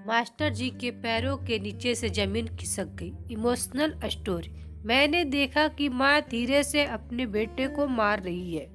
Master जी के पैरों के नीचे से जमीन खिसक गई। Emotional story. मैंने देखा कि माँ धीरे से अपने बेटे को मार रही है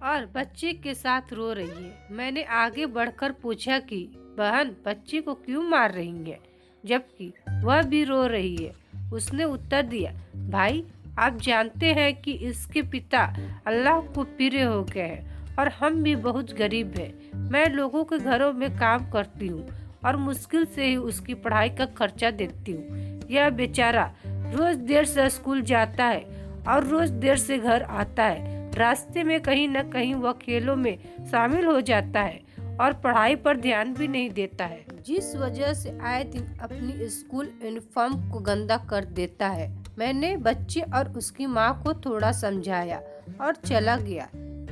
और बच्चे के साथ रो रही है। मैंने आगे बढ़कर पूछा कि बहन, बच्चे को क्यों मार रही है जबकि वह भी रो रही है। उसने उत्तर दिया, भाई आप जानते हैं कि इसके पिता अल्लाह को प्रिय हो गए हैं और हम भी बहुत गरीब हैं। मैं लोगों के घरों में काम करती हूँ और मुश्किल से ही उसकी पढ़ाई का खर्चा देती हूँ। यह बेचारा रोज देर से स्कूल जाता है और रोज देर से घर आता है। रास्ते में कहीं न कहीं वह खेलों में शामिल हो जाता है और पढ़ाई पर ध्यान भी नहीं देता है, जिस वजह से आए दिन अपनी स्कूल यूनिफॉर्म को गंदा कर देता है। मैंने बच्चे और उसकी माँ को थोड़ा समझाया और चला गया।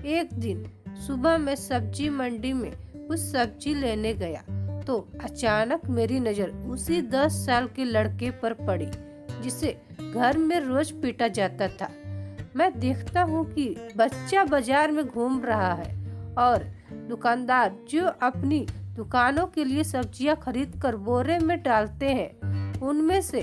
एक दिन सुबह मैं सब्जी मंडी में कुछ सब्जी लेने गया तो अचानक मेरी नज़र उसी 10 साल के लड़के पर पड़ी जिसे घर में रोज पीटा जाता था। मैं देखता हूँ कि बच्चा बाजार में घूम रहा है और दुकानदार जो अपनी दुकानों के लिए सब्जियां खरीद कर बोरे में डालते हैं, उनमें से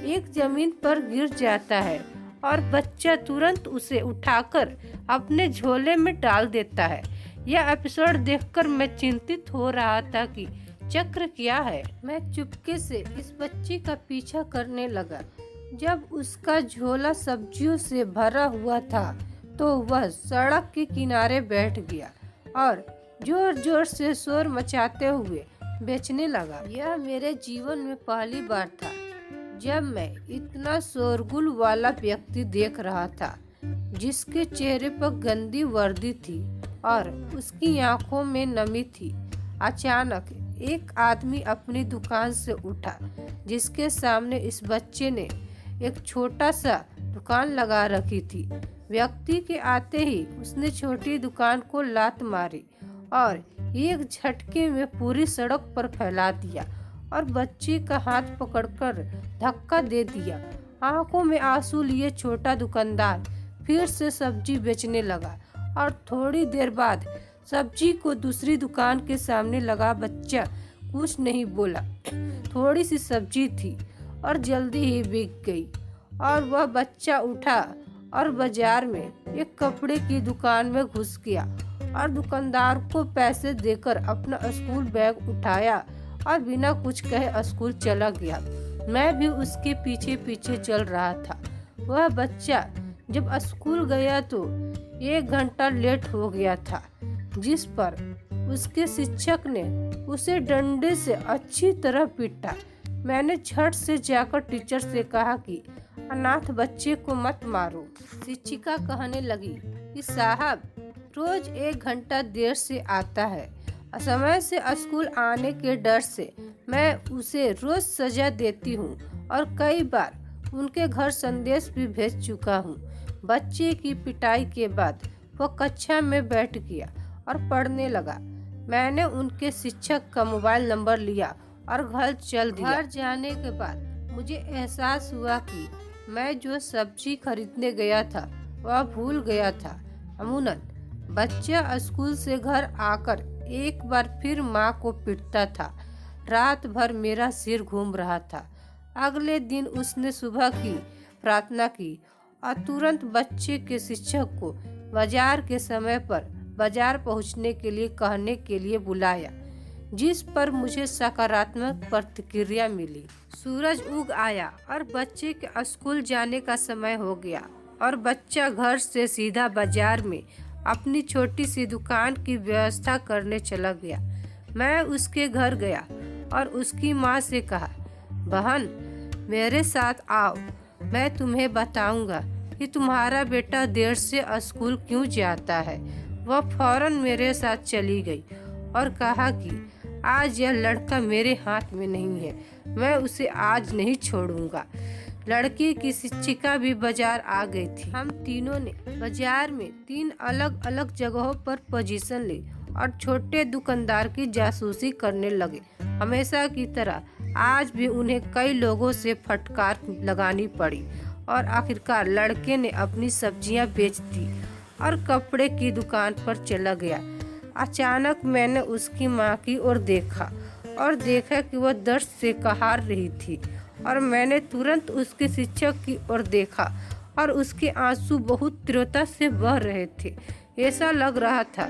एक जमीन पर गिर जाता है और बच्चा तुरंत उसे उठाकर अपने झोले में डाल देता है। यह एपिसोड देखकर मैं चिंतित हो रहा था कि चक्र क्या है। मैं चुपके से इस बच्चे का पीछा करने लगा। जब उसका झोला सब्जियों से भरा हुआ था तो वह सड़क के किनारे बैठ गया और जोर जोर से शोर मचाते हुए बेचने लगा। यह मेरे जीवन में पहली बार था जब मैं इतना शोरगुल वाला व्यक्ति देख रहा था, जिसके चेहरे पर गंदी वर्दी थी और उसकी आंखों में नमी थी। अचानक एक आदमी अपनी दुकान से उठा, जिसके सामने इस बच्चे ने एक छोटा सा दुकान लगा रखी थी। व्यक्ति के आते ही उसने छोटी दुकान को लात मारी और एक झटके में पूरी सड़क पर फैला दिया और बच्चे का हाथ पकड़कर धक्का दे दिया। आंखों में आंसू लिए छोटा दुकानदार फिर से सब्जी बेचने लगा और थोड़ी देर बाद सब्जी को दूसरी दुकान के सामने लगा बच्चा कुछ नहीं बोला। थोड़ी सी सब्जी थी और जल्दी ही बिक गई और वह बच्चा उठा और बाजार में एक कपड़े की दुकान में घुस गया और दुकानदार को पैसे देकर अपना स्कूल बैग उठाया और बिना कुछ कहे स्कूल चला गया। मैं भी उसके पीछे पीछे चल रहा था। वह बच्चा जब स्कूल गया तो 1 घंटा लेट हो गया था, जिस पर उसके शिक्षक ने उसे डंडे से अच्छी तरह पीटा। मैंने झट से जाकर टीचर से कहा कि अनाथ बच्चे को मत मारो। शिक्षिका कहने लगी कि साहब रोज 1 घंटा देर से आता है। समय से स्कूल आने के डर से मैं उसे रोज सजा देती हूँ और कई बार उनके घर संदेश भी भेज चुका हूँ। बच्चे की पिटाई के बाद वह कक्षा में बैठ गया और पढ़ने लगा। मैंने उनके शिक्षक का मोबाइल नंबर लिया और घर चल दिया। घर जाने के बाद मुझे एहसास हुआ कि मैं जो सब्जी खरीदने गया था वह भूल गया था। अमूनन बच्चा स्कूल से घर आकर एक बार फिर माँ को पीटता था। रात भर मेरा सिर घूम रहा था। अगले दिन उसने सुबह की प्रार्थना की और तुरंत बच्चे के शिक्षक को बाजार के समय पर बाजार पहुंचने के लिए कहने के लिए बुलाया, जिस पर मुझे सकारात्मक प्रतिक्रिया मिली। सूरज उग आया और बच्चे के स्कूल जाने का समय हो गया और बच्चा घर से सीधा बाजार में अपनी छोटी सी दुकान की व्यवस्था करने चला गया। मैं उसके घर गया और उसकी माँ से कहा, बहन मेरे साथ आओ, मैं तुम्हें बताऊंगा कि तुम्हारा बेटा देर से स्कूल क्यों जाता है। वह फौरन मेरे साथ चली गई और कहा कि आज यह लड़का मेरे हाथ में नहीं है, मैं उसे आज नहीं छोड़ूंगा। लड़की की शिक्षिका भी बाजार आ गई थी। हम तीनों ने बाजार में 3 अलग अलग जगहों पर पोजीशन ली और छोटे दुकानदार की जासूसी करने लगे। हमेशा की तरह आज भी उन्हें कई लोगों से फटकार लगानी पड़ी और आखिरकार लड़के ने अपनी सब्जियां बेच दी और कपड़े की दुकान पर चला गया। अचानक मैंने उसकी माँ की ओर देखा और देखा कि वह दर्द से कहार रही थी और मैंने तुरंत उसके शिक्षक की ओर देखा और उसके आंसू बहुत तीव्रता से बह रहे थे। ऐसा लग रहा था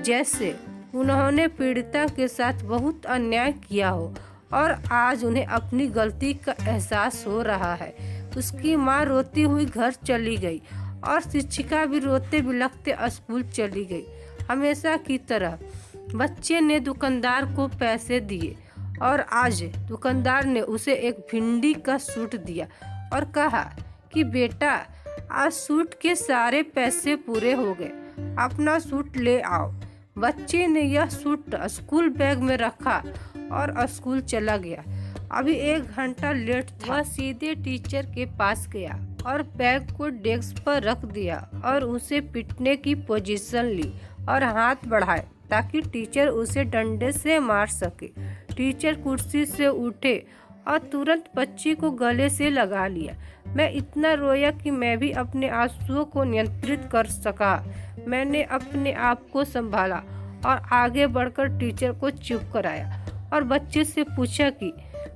जैसे उन्होंने पीड़िता के साथ बहुत अन्याय किया हो और आज उन्हें अपनी गलती का एहसास हो रहा है। उसकी माँ रोती हुई घर चली गई और शिक्षिका भी रोते बिलखते स्कूल चली गई। हमेशा की तरह बच्चे ने दुकानदार को पैसे दिए और आज दुकानदार ने उसे एक भिंडी का सूट दिया और कहा कि बेटा, आज सूट के सारे पैसे पूरे हो गए, अपना सूट ले आओ। बच्चे ने यह सूट स्कूल बैग में रखा और स्कूल चला गया। अभी 1 घंटा लेट था। वह सीधे टीचर के पास गया और बैग को डेस्क पर रख दिया और उसे पीटने की पोजीशन ली और हाथ बढ़ाए ताकि टीचर उसे डंडे से मार सके। टीचर कुर्सी से उठे और तुरंत बच्ची को गले से लगा लिया। मैं इतना रोया कि मैं भी अपने आंसुओं को नियंत्रित कर सका। मैंने अपने आप को संभाला और आगे बढ़कर टीचर को चुप कराया और बच्चे से पूछा कि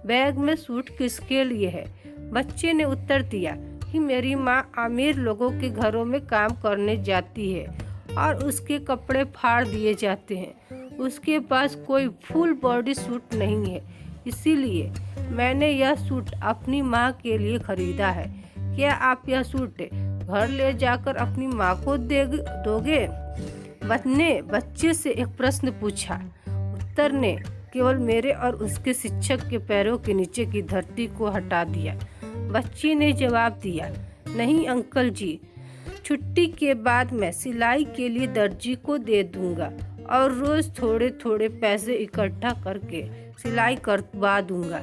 बैग में सूट किसके लिए है। बच्चे ने उत्तर दिया कि मेरी माँ अमीर लोगों के घरों में काम करने जाती है और उसके कपड़े फाड़ दिए जाते हैं। उसके पास कोई फुल बॉडी सूट नहीं है, इसीलिए मैंने यह सूट अपनी माँ के लिए खरीदा है। क्या आप यह सूट घर ले जाकर अपनी माँ को दोगे? बच्चे से एक प्रश्न पूछा। उत्तर ने केवल मेरे और उसके शिक्षक के पैरों के नीचे की धरती को हटा दिया। बच्ची ने जवाब दिया, नहीं अंकल जी, छुट्टी के बाद मैं सिलाई के लिए दर्जी को दे दूंगा और रोज थोड़े थोड़े पैसे इकट्ठा करके सिलाई करवा दूंगा।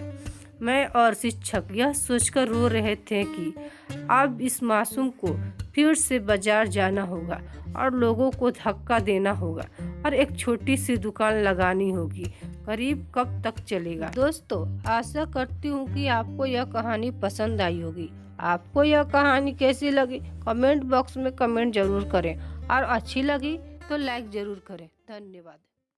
मैं और शिक्षक यह सोचकर रो रहे थे कि अब इस मासूम को फिर से बाजार जाना होगा और लोगों को धक्का देना होगा और एक छोटी सी दुकान लगानी होगी। गरीब कब तक चलेगा? दोस्तों, आशा करती हूँ कि आपको यह कहानी पसंद आई होगी। आपको यह कहानी कैसी लगी कमेंट बॉक्स में कमेंट जरूर करें और अच्छी लगी तो लाइक जरूर करें। धन्यवाद।